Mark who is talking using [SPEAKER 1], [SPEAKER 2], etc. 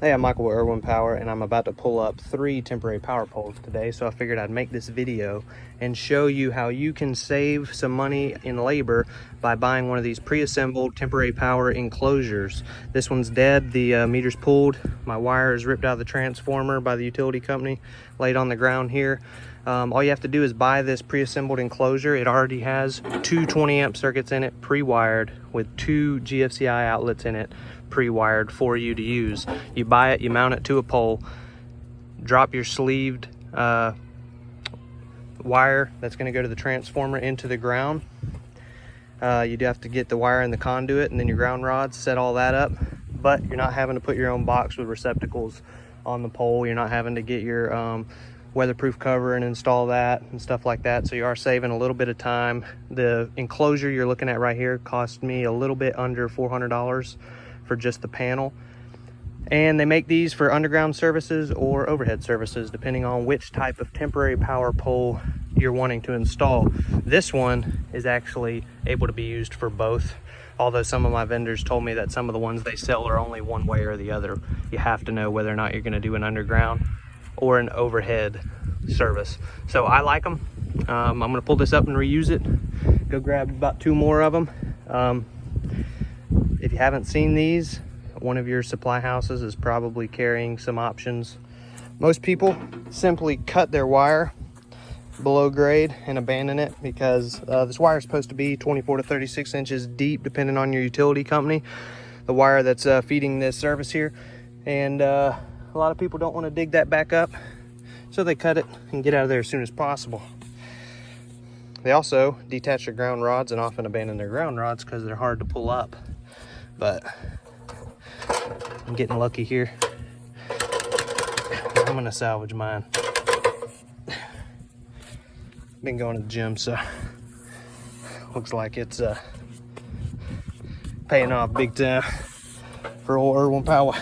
[SPEAKER 1] Hey, I'm Michael with Irwin Power, and I'm about to pull up 3 temporary power poles today, so I figured I'd make this video and show you how you can save some money in labor by buying one of these pre-assembled temporary power enclosures. This one's dead, the meter's pulled, my wire is ripped out of the transformer by the utility company, laid on the ground here. All you have to do is buy this pre-assembled enclosure. It already has 2 20 amp circuits in it, pre-wired, with 2 GFCI outlets in it, pre-wired for you to use. You buy it, you mount it to a pole, drop your sleeved wire that's going to go to the transformer into the ground. You do have to get the wire in the conduit and then your ground rods, set all that up, but you're not having to put your own box with receptacles on the pole. You're not having to get your weatherproof cover and install that and stuff like that, so you are saving a little bit of time. The enclosure you're looking at right here cost me a little bit under $400 for just the panel, and they make these for underground services or overhead services depending on which type of temporary power pole you're wanting to install. This one is actually able to be used for both, although some of my vendors told me that some of the ones they sell are only one way or the other. You have to know whether or not you're going to do an underground or an overhead service. So I like them. I'm going to pull this up and reuse it, go grab about 2 more of them. If you haven't seen these, one of your supply houses is probably carrying some options. Most people simply cut their wire below grade and abandon it, because this wire is supposed to be 24 to 36 inches deep depending on your utility company, the wire that's feeding this service here, and a lot of people don't want to dig that back up, so they cut it and get out of there as soon as possible. They also detach their ground rods and often abandon their ground rods because they're hard to pull up. But I'm getting lucky here. I'm gonna salvage mine. Been going to the gym, so looks like it's paying off big time for old Irwin Power.